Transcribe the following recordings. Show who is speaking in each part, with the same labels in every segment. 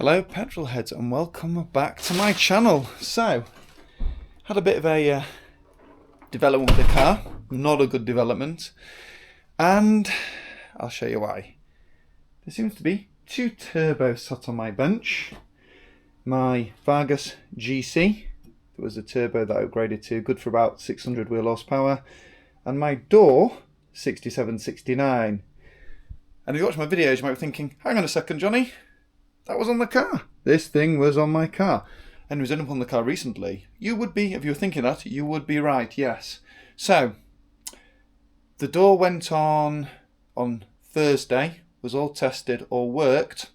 Speaker 1: Hello petrol heads and welcome back to my channel. So, had a bit of a development with the car, not a good development, and I'll show you why. There seems to be two turbos sat on my bench. My Vargas GC, it was a turbo that I upgraded to, good for about 600 wheel horsepower, and my DAW 6769. And if you watch my videos you might be thinking, hang on a second Johnny, that was on the car. This thing was on my car. And it was up on the car recently. You would be, if you were thinking that, you would be right, yes. So, the DAW went on Thursday, was all tested, all worked,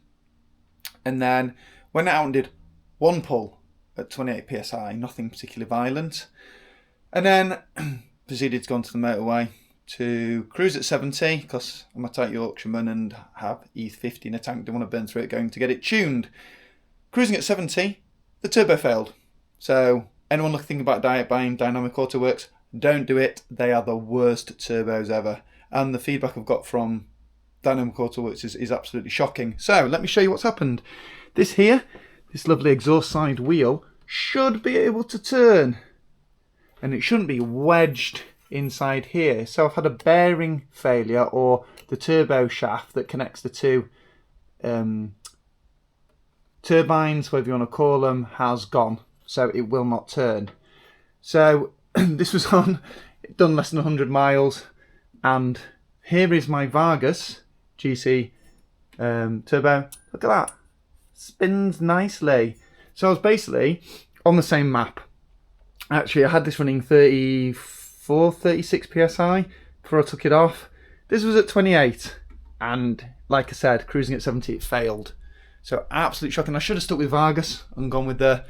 Speaker 1: and then went out and did one pull at 28 psi, nothing particularly violent. And then proceeded to go onto the motorway to cruise at 70 because I'm a tight Yorkshireman and have E50 in a tank, don't want to burn through it going to get it tuned. Cruising at 70, the turbo failed. So anyone thinking about buying DynamicAutowerx, don't do it. They are the worst turbos ever. And the feedback I've got from DynamicAutowerx is absolutely shocking. So let me show you what's happened. This here, this lovely exhaust side wheel, should be able to turn. And it shouldn't be wedged inside here. So I've had a bearing failure, or the turbo shaft that connects the two turbines, whatever you want to call them, has gone. So it will not turn. So this was done less than 100 miles. And here is my Vargas GC turbo. Look at that. Spins nicely. So I was basically on the same map. Actually, I had this running 36 psi before I took it off. This was at 28, and like I said, cruising at 70, it failed. So absolutely shocking. I should have stuck with Vargas and gone with the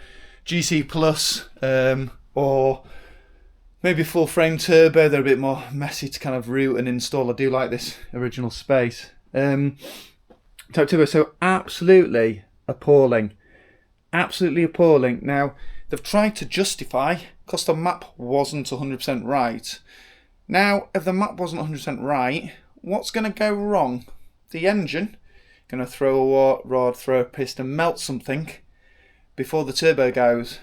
Speaker 1: GC Plus, or maybe a full frame turbo. They're a bit more messy to kind of route and install. I do like this original space. Type turbo, so absolutely appalling. Absolutely appalling. Now, they've tried to justify because the map wasn't 100% right. Now, if the map wasn't 100% right, what's going to go wrong? The engine going to throw a rod, throw a piston, melt something before the turbo goes.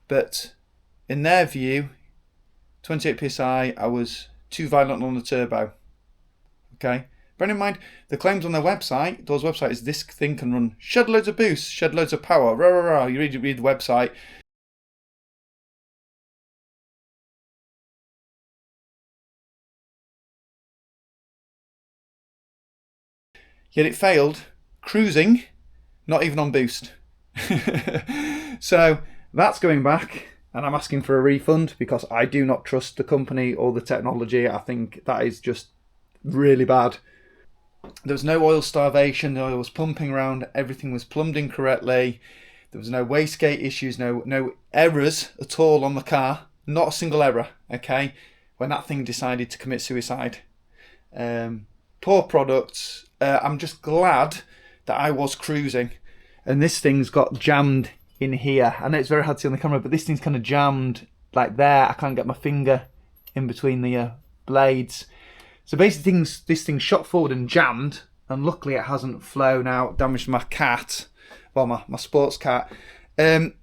Speaker 1: But in their view, 28 psi, I was too violent on the turbo. Okay. Bear in mind, the claims on their website, DAW's website, is this thing can run shed loads of boost, shed loads of power, rah rah rah. You read the website. Yet it failed cruising, not even on boost. So that's going back, and I'm asking for a refund because I do not trust the company or the technology. I think that is just really bad. There was no oil starvation, the oil was pumping around, everything was plumbed in correctly, there was no wastegate issues, no errors at all on the car, not a single error, okay, when that thing decided to commit suicide. Poor products. I'm just glad that I was cruising, and this thing's got jammed in here. I know it's very hard to see on the camera, but this thing's kind of jammed like there. I can't get my finger in between the blades. So basically this thing shot forward and jammed, and luckily it hasn't flown out, damaged my cat, well my sports cat, and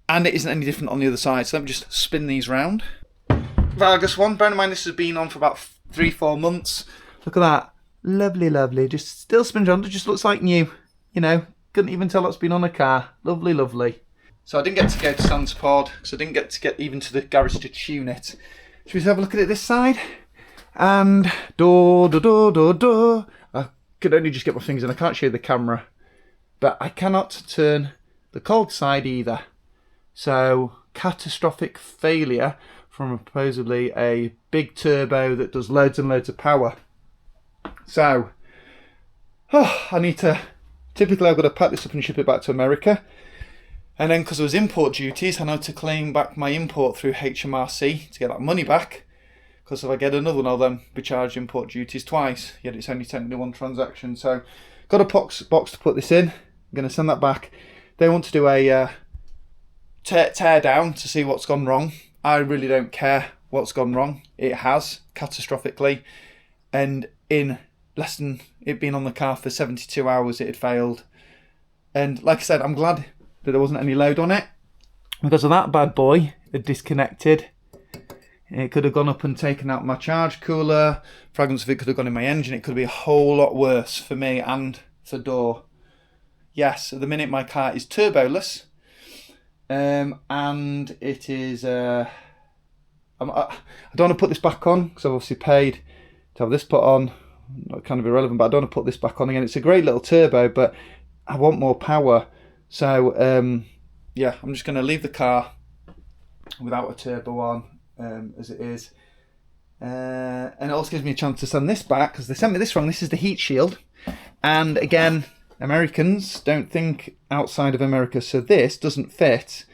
Speaker 1: it isn't any different on the other side. So let me just spin these round. Vargas one, bear in mind this has been on for about 3-4 months. Look at that. Lovely, lovely. Just still spins around. It just looks like new. You know, couldn't even tell it's been on a car. Lovely, lovely. So I didn't get to go to Santapod because I didn't get to get even to the garage to tune it. Should we have a look at it this side? And I could only just get my fingers in. I can't show you the camera, but I cannot turn the cold side either. So catastrophic failure from supposedly a big turbo that does loads and loads of power. So I need to, typically I've got to pack this up and ship it back to America, and then because there was import duties I know to claim back my import through HMRC to get that money back, because if I get another one I'll then be charged import duties twice, yet it's only technically one transaction. So got a box to put this in. I'm going to send that back. They want to do a tear down to see what's gone wrong. I really don't care what's gone wrong. It has, catastrophically, and in less than it being on the car for 72 hours it had failed. And like I said, I'm glad that there wasn't any load on it, because of that bad boy had disconnected. It could have gone up and taken out my charge cooler. Fragments of it could have gone in my engine. It could be a whole lot worse for me and for DAW. Yes, at the minute my car is turboless, and it is. I don't want to put this back on because I've obviously paid to have this put on. Kind of irrelevant, but I don't want to put this back on again. It's a great little turbo, but I want more power. So yeah, I'm just going to leave the car without a turbo on as it is. And it also gives me a chance to send this back, because they sent me this wrong. This is the heat shield. And again, Americans don't think outside of America, so this doesn't fit,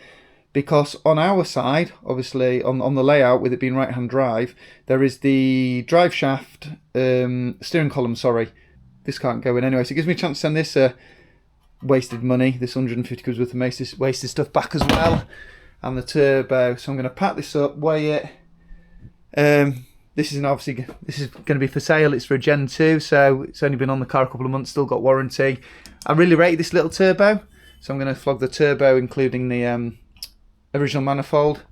Speaker 1: because on our side, obviously on the layout, with it being right hand drive, there is the drive shaft, steering column, sorry. This can't go in anyway, so it gives me a chance to send this wasted money, this 150 quid worth of wasted stuff back as well, and the turbo. So I'm going to pack this up, weigh it. This is going to be for sale. It's for a Gen 2, so it's only been on the car a couple of months, still got warranty. I really rate this little turbo, so I'm going to flog the turbo, including the original manifold.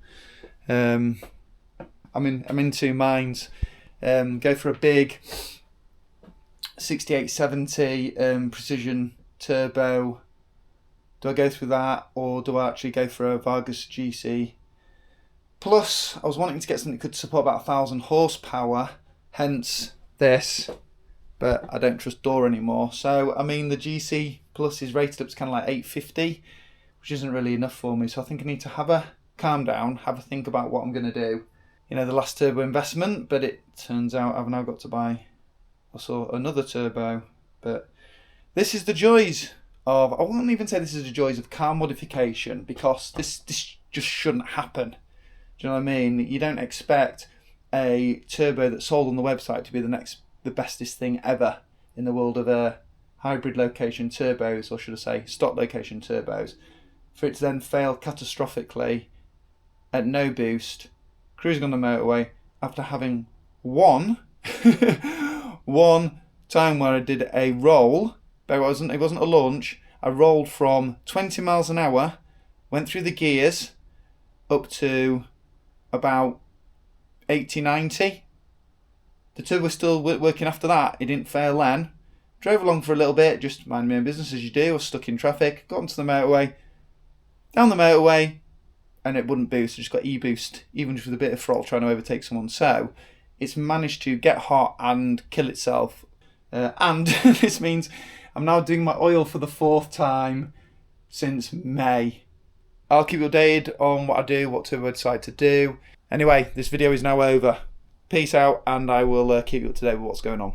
Speaker 1: I'm in two minds. Go for a big 6870 precision turbo. Do I go through that, or do I actually go for a Vargas GC? Plus, I was wanting to get something that could support about 1,000 horsepower, hence this, but I don't trust DAW anymore. So, I mean, the GC Plus is rated up to kind of like 850, which isn't really enough for me. So I think I need to have a calm down, have a think about what I'm going to do. You know, the last turbo investment, but it turns out I've now got to buy also another turbo. But this is the joys of, I won't even say this is the joys of car modification, because this just shouldn't happen. Do you know what I mean? You don't expect a turbo that's sold on the website to be the bestest thing ever in the world of hybrid location turbos, or should I say stock location turbos, for it to then fail catastrophically at no boost, cruising on the motorway after having one time where I did a roll, but it wasn't a launch. I rolled from 20 miles an hour, went through the gears up to about 80, 90. The turbo was still working after that. It didn't fail then. Drove along for a little bit, just mind my own business as you do. I was stuck in traffic, got onto the motorway, down the motorway, and it wouldn't boost. I just got e-boost, even just with a bit of throttle trying to overtake someone. So it's managed to get hot and kill itself. And this means I'm now doing my oil for the 4th time since May. I'll keep you updated on what I do, what turbo I decide to do. Anyway, this video is now over. Peace out, and I will keep you up to date with what's going on.